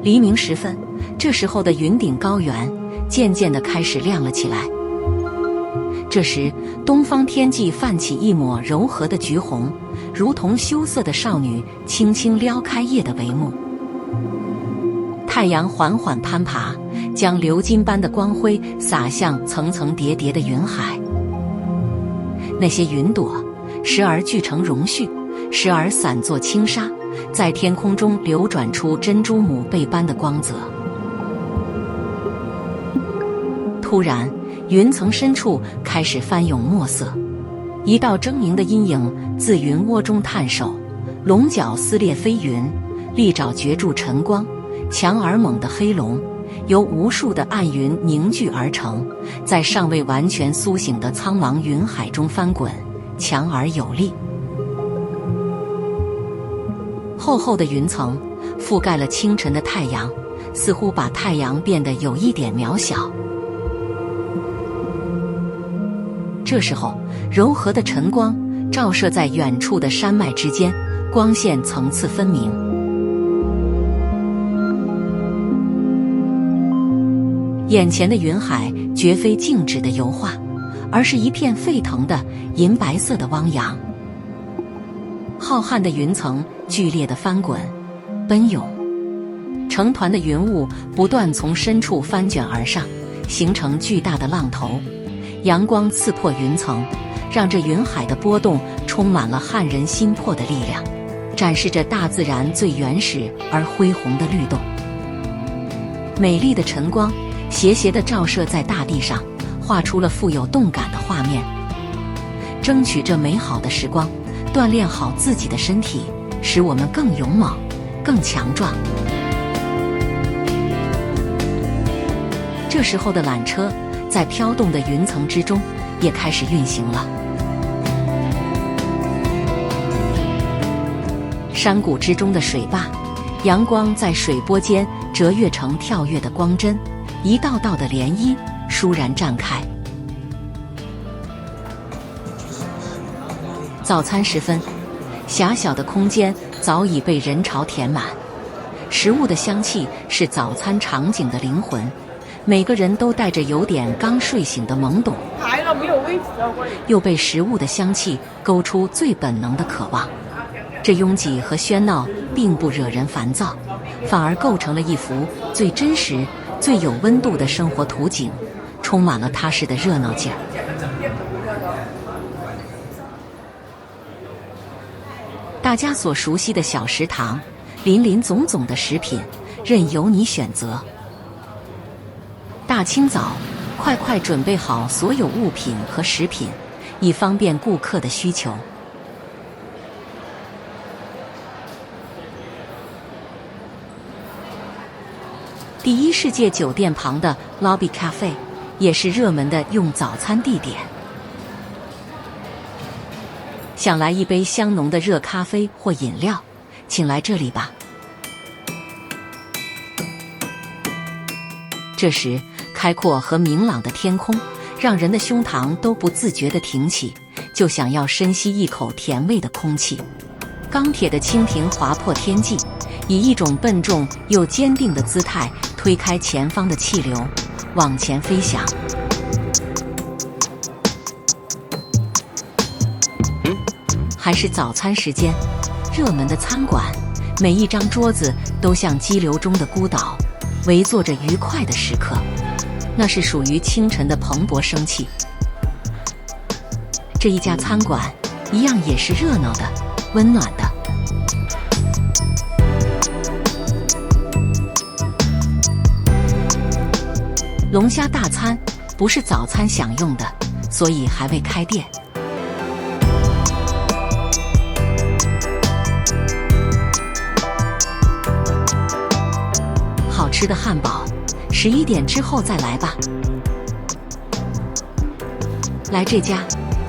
黎明时分，这时候的云顶高原渐渐地开始亮了起来。这时，东方天际泛起一抹柔和的橘红，如同羞涩的少女轻轻撩开夜的帷幕。太阳缓缓攀爬，将流金般的光辉洒向层层叠叠的云海。那些云朵，时而聚成绒絮，时而散作轻纱，在天空中流转出珍珠母贝般的光泽。突然，云层深处开始翻涌墨色，一道狰狞的阴影自云窝中探手，龙角撕裂飞云，利爪攫住晨光，强而猛的黑龙由无数的暗云凝聚而成，在尚未完全苏醒的苍茫云海中翻滚，强而有力。厚厚的云层覆盖了清晨的太阳，似乎把太阳变得有一点渺小。这时候，柔和的晨光照射在远处的山脉之间，光线层次分明。眼前的云海绝非静止的油画，而是一片沸腾的银白色的汪洋。浩瀚的云层剧烈地翻滚、奔涌，成团的云雾不断从深处翻卷而上，形成巨大的浪头。阳光刺破云层，让这云海的波动充满了撼人心魄的力量，展示着大自然最原始而恢宏的律动。美丽的晨光斜斜地照射在大地上，画出了富有动感的画面。争取这美好的时光，锻炼好自己的身体，使我们更勇猛、更强壮。这时候的缆车在飘动的云层之中也开始运行了。山谷之中的水坝，阳光在水波间折跃成跳跃的光针，一道道的涟漪倏然绽开。早餐时分，狭小的空间早已被人潮填满，食物的香气是早餐场景的灵魂。每个人都带着有点刚睡醒的懵懂，又被食物的香气勾出最本能的渴望。这拥挤和喧闹并不惹人烦躁，反而构成了一幅最真实、最有温度的生活图景，充满了踏实的热闹劲儿。大家所熟悉的小食堂，林林总总的食品，任由你选择。大清早，快快准备好所有物品和食品，以方便顾客的需求。第一世界酒店旁的 Lobby Cafe 也是热门的用早餐地点。想来一杯香浓的热咖啡或饮料，请来这里吧。这时，开阔和明朗的天空让人的胸膛都不自觉地挺起，就想要深吸一口甜味的空气。钢铁的蜻蜓划破天际，以一种笨重又坚定的姿态推开前方的气流，往前飞翔。还是早餐时间，热门的餐馆，每一张桌子都像激流中的孤岛，围坐着愉快的时刻。那是属于清晨的蓬勃生气。这一家餐馆一样也是热闹的、温暖的。龙虾大餐不是早餐享用的，所以还未开店。好吃的汉堡，11点之后再来吧。来这家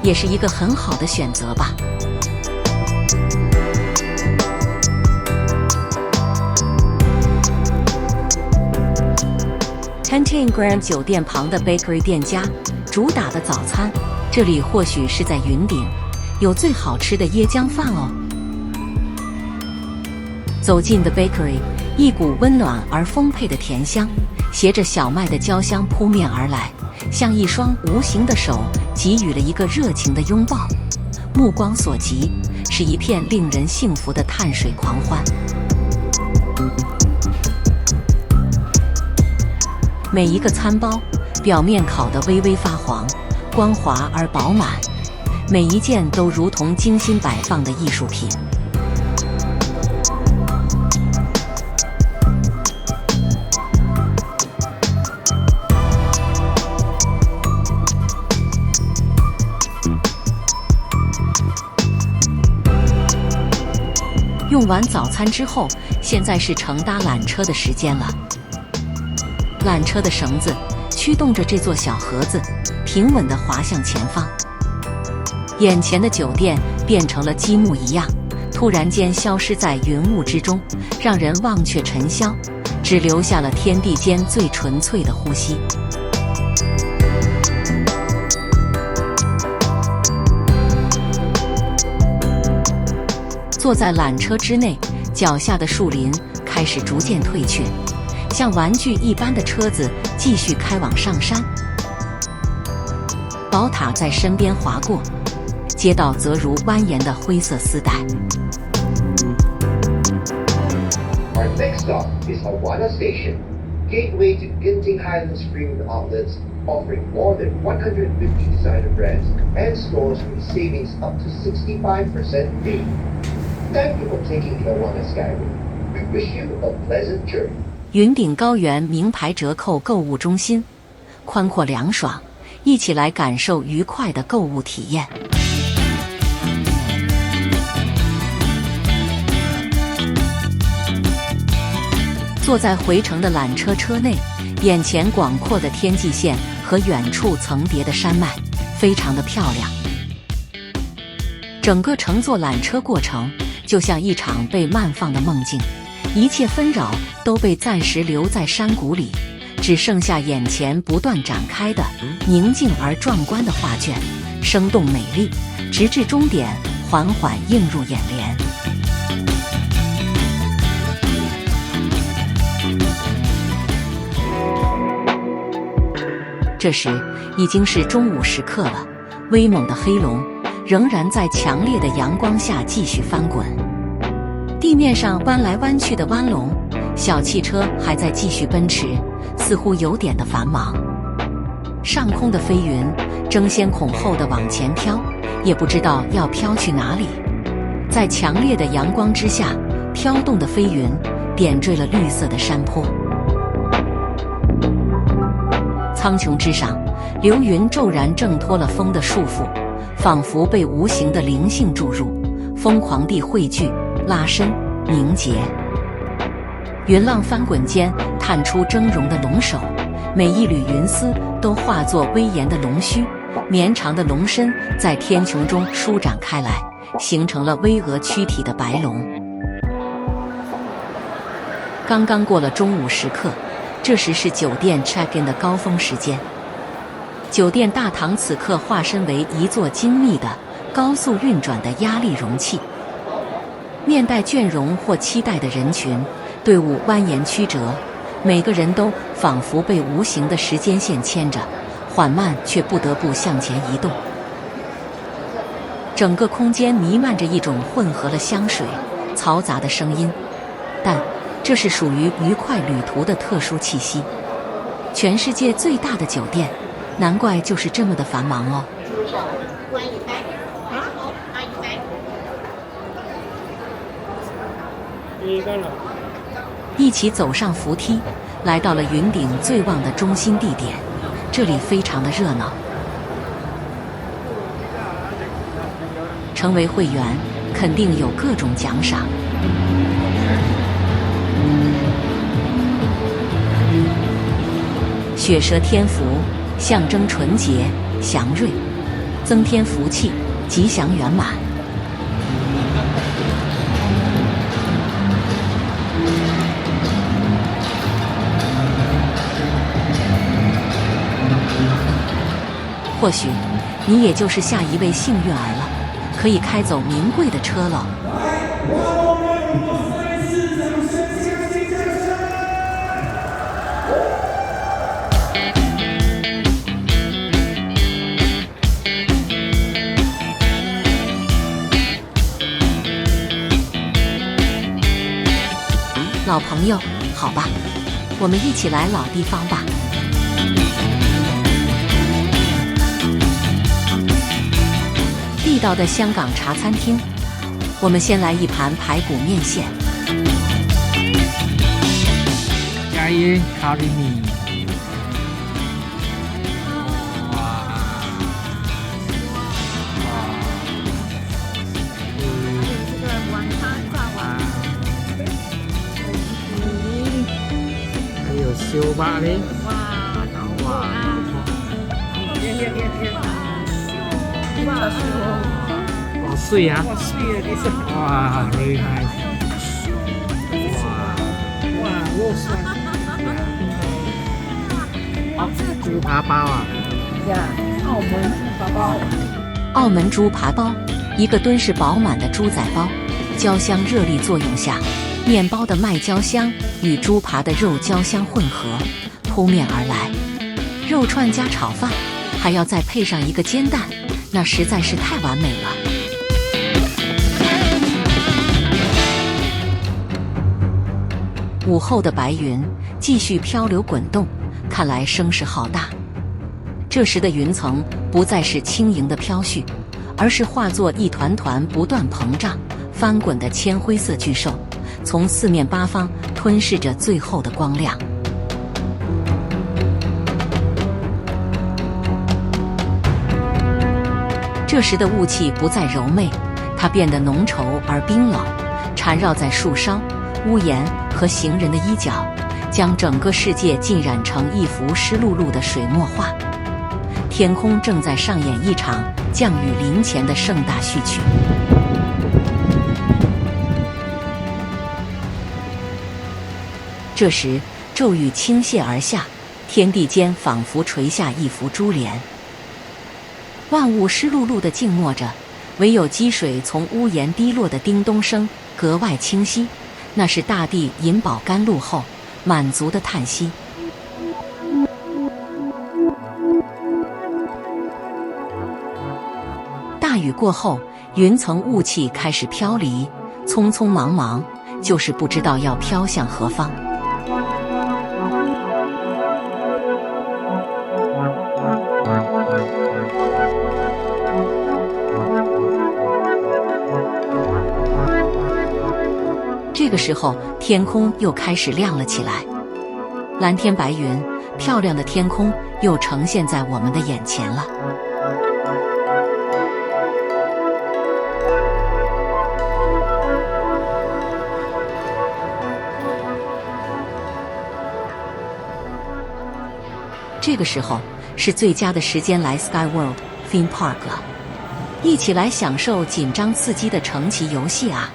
也是一个很好的选择吧。10 Grand 酒店旁的 Bakery 店家主打的早餐，这里或许是在云顶，有最好吃的椰浆饭哦。走进的 Bakery 一股温暖而丰沛的甜香，携着小麦的焦香扑面而来，像一双无形的手给予了一个热情的拥抱。目光所及，是一片令人幸福的碳水狂欢。每一个餐包表面烤得微微发黄，光滑而饱满，每一件都如同精心摆放的艺术品。用完早餐之后，现在是乘搭缆车的时间了。缆车的绳子驱动着这座小盒子，平稳地滑向前方。眼前的酒店变成了积木一样，突然间消失在云雾之中，让人忘却尘嚣，只留下了天地间最纯粹的呼吸。坐在缆车之内，脚下的树林开始逐渐退却，像玩具一般的车子继续开往上山。宝塔在身边划过，街道则如蜿蜒的灰色丝带。Our next stop is Hawana Station, gateway to Genting Highlands Premium Outlets, offering more than 150 designer brands and stores with savings up to 65% off.Thank you for taking the Hawana Skyway. We wish you a pleasant journey. 云顶高原名牌折扣购物中心，宽阔凉爽，一起来感受愉快的购物体验。坐在回程的缆车车内，眼前广阔的天际线和远处层叠的山脉，非常的漂亮。整个乘坐缆车过程就像一场被慢放的梦境，一切纷扰都被暂时留在山谷里，只剩下眼前不断展开的宁静而壮观的画卷，生动美丽，直至终点缓缓映入眼帘。这时已经是中午时刻了，威猛的黑龙仍然在强烈的阳光下继续翻滚，地面上弯来弯去的弯龙，小汽车还在继续奔驰，似乎有点的繁忙。上空的飞云争先恐后的往前飘，也不知道要飘去哪里。在强烈的阳光之下，飘动的飞云点缀了绿色的山坡。苍穹之上，流云骤然挣脱了风的束缚，仿佛被无形的灵性注入，疯狂地汇聚、拉伸、凝结。云浪翻滚间探出峥嵘的龙首，每一缕云丝都化作威严的龙须，绵长的龙身在天穹中舒展开来，形成了巍峨躯体的白龙。刚刚过了中午时刻，这时是酒店 check-in 的高峰时间。酒店大堂此刻化身为一座精密的、高速运转的压力容器。面带倦容或期待的人群，队伍蜿蜒曲折，每个人都仿佛被无形的时间线牵着，缓慢却不得不向前移动。整个空间弥漫着一种混合了香水、嘈杂的声音，但这是属于愉快旅途的特殊气息。全世界最大的酒店，难怪就是这么的繁忙哦。一起走上扶梯，来到了云顶最旺的中心地点，这里非常的热闹。成为会员，肯定有各种奖赏。血蛇天符象征纯洁、祥瑞，增添福气，吉祥圆满。或许你也就是下一位幸运儿了，可以开走名贵的车了。老朋友，好吧，我们一起来老地方吧。地道的香港茶餐厅，我们先来一盘排骨面线，加一咖喱米。烧巴呢？哇！好碎啊！哇，very nice！ 哇，肉酸！好，猪扒包啊！澳门猪扒包。澳门猪扒包，一个敦实饱满的猪仔包，焦香热力作用下，面包的麦焦香与猪扒的肉焦香混合，扑面而来。肉串加炒饭，还要再配上一个煎蛋，那实在是太完美了。午后的白云继续漂流滚动，看来声势浩大。这时的云层不再是轻盈的飘絮，而是化作一团团不断膨胀、翻滚的铅灰色巨兽，从四面八方吞噬着最后的光亮。这时的雾气不再柔媚，它变得浓稠而冰冷，缠绕在树梢、屋檐和行人的衣角，将整个世界浸染成一幅湿漉漉的水墨画。天空正在上演一场降雨临前的盛大序曲。这时，骤雨倾泻而下，天地间仿佛垂下一幅珠帘，万物湿漉漉地静默着，唯有积水从屋檐滴落的叮咚声格外清晰，那是大地饮饱甘露后满足的叹息。大雨过后，云层雾气开始飘离，匆匆忙忙，就是不知道要飘向何方。这个时候，天空又开始亮了起来，蓝天白云，漂亮的天空又呈现在我们的眼前了。这个时候是最佳的时间来 Sky World Theme Park 了，一起来享受紧张刺激的乘骑游戏啊！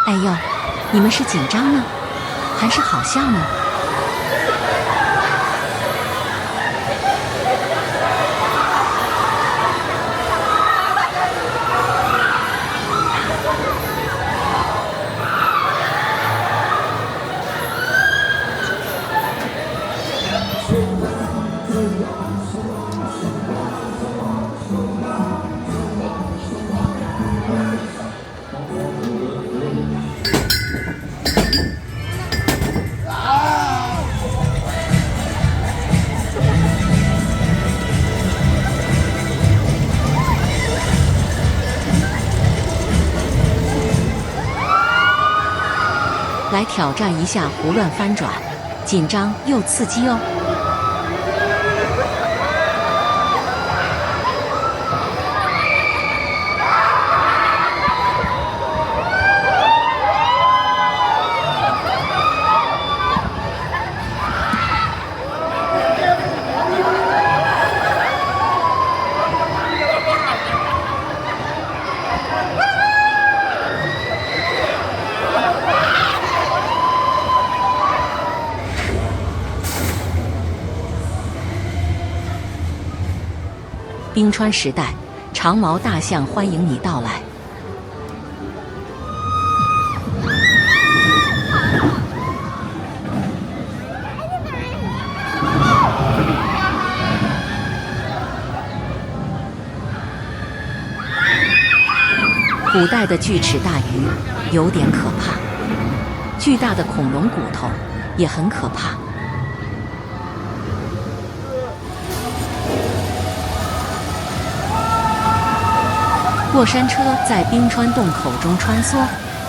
哎呦，你们是紧张呢，还是好笑呢？来挑战一下胡乱翻转，紧张又刺激哦！冰川时代，长毛大象欢迎你到来。古代的巨齿大鱼有点可怕，巨大的恐龙骨头也很可怕。过山车在冰川洞口中穿梭，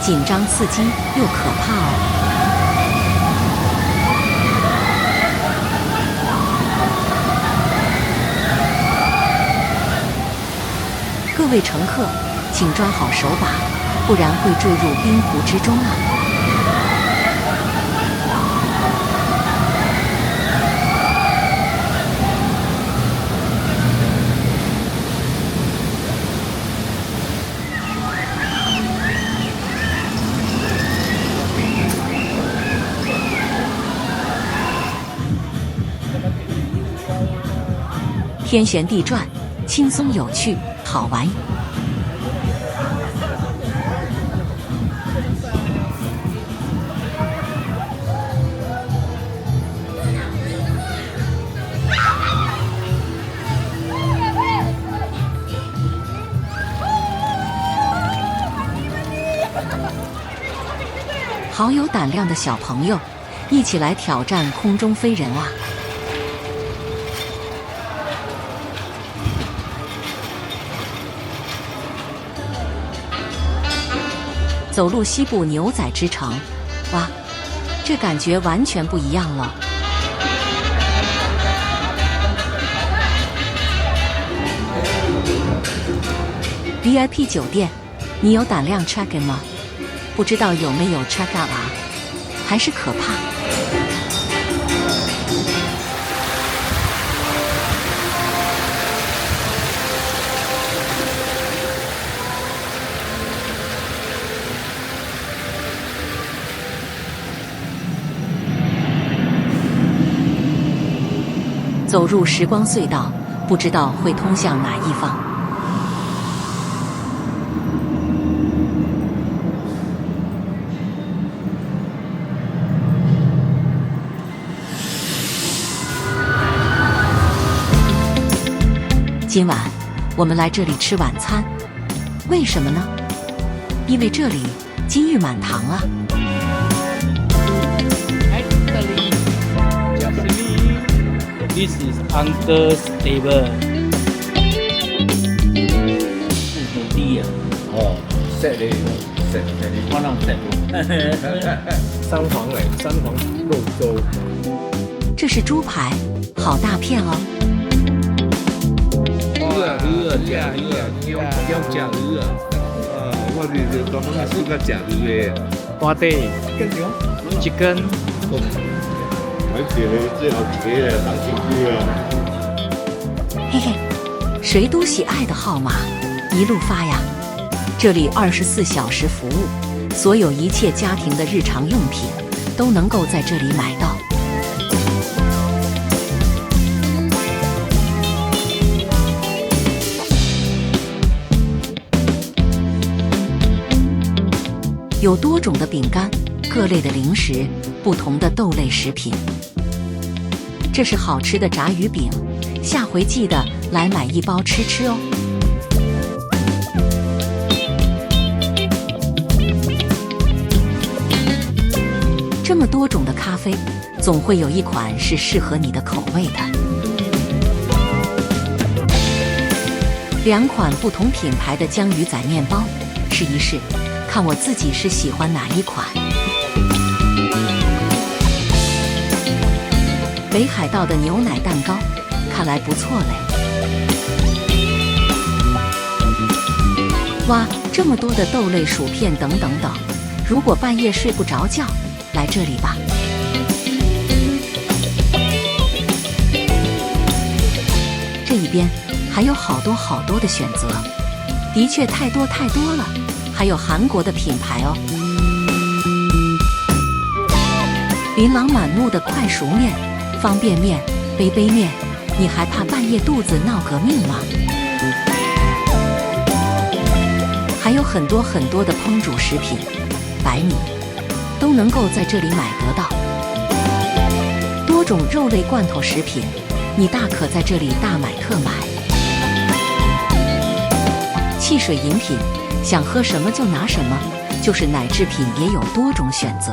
紧张刺激又可怕哦。各位乘客，请抓好手把，不然会坠入冰湖之中啊！天旋地转，轻松有趣，好玩。好有胆量的小朋友，一起来挑战空中飞人啊！走入西部牛仔之城，哇，这感觉完全不一样了。VIP 酒店，你有胆量 check in 吗？不知道有没有 check out 啊？还是可怕。走入时光隧道，不知道会通向哪一方。今晚我们来这里吃晚餐，为什么呢？因为这里金玉满堂啊！This is Uncle's table. 土地啊，哦，set 嚟，set 嚟，可能 set 三黃嚟，三黃肉粥。这是猪排，好大片哦！要食魚啊！我哋就咁樣先得食魚嘅。我哋chicken 喺住你之後自己等食魚啊！嘿嘿，谁都喜爱的号码，一路发呀！这里24小时服务，所有一切家庭的日常用品都能够在这里买到。有多种的饼干，各类的零食，不同的豆类食品。这是好吃的炸鱼饼，下回记得来买一包吃吃哦。这么多种的咖啡，总会有一款是适合你的口味的。2款不同品牌的江鱼仔面包，试一试，看我自己是喜欢哪一款。北海道的牛奶蛋糕，看来不错嘞。哇，这么多的豆类薯片等等等，如果半夜睡不着觉，来这里吧。这一边还有好多好多的选择，的确太多太多了，还有韩国的品牌哦。琳琅满目的快熟面、方便面、杯杯面，你还怕半夜肚子闹革命吗？还有很多很多的烹煮食品、白米，都能够在这里买得到。多种肉类罐头食品，你大可在这里大买特买。汽水饮品，想喝什么就拿什么，就是奶制品也有多种选择。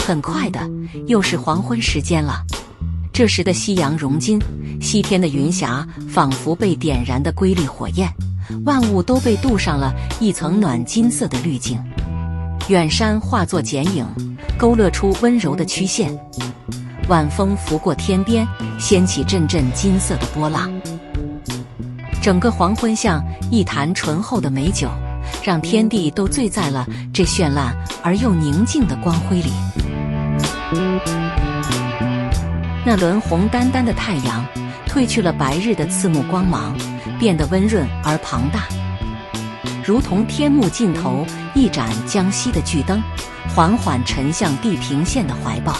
很快的，又是黄昏时间了。这时的夕阳融金，西天的云霞仿佛被点燃的瑰丽火焰，万物都被镀上了一层暖金色的滤镜。远山化作剪影，勾勒出温柔的曲线。晚风拂过天边，掀起阵阵金色的波浪。整个黄昏像一坛醇厚的美酒，让天地都醉在了这绚烂而又宁静的光辉里。那轮红丹丹的太阳褪去了白日的刺目光芒，变得温润而庞大，如同天幕尽头一盏将熄的巨灯，缓缓沉向地平线的怀抱。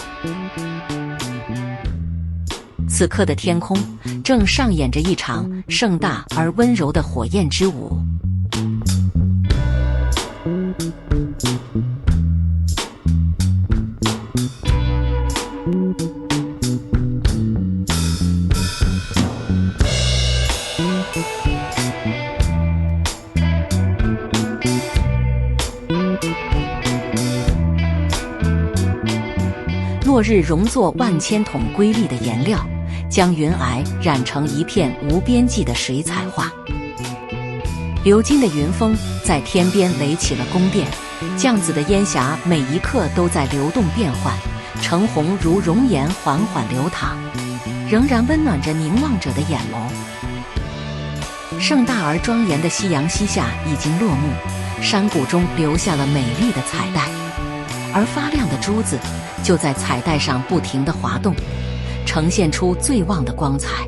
此刻的天空正上演着一场盛大而温柔的火焰之舞。落日融作万千桶瑰丽的颜料，将云霭染成一片无边际的水彩画。流金的云峰在天边垒起了宫殿，降紫的烟霞每一刻都在流动变换，橙红如熔岩缓缓流淌，仍然温暖着凝望者的眼眸。盛大而庄严的夕阳西下已经落幕，山谷中留下了美丽的彩带，而发亮的珠子就在彩带上不停地滑动，呈现出最旺的光彩。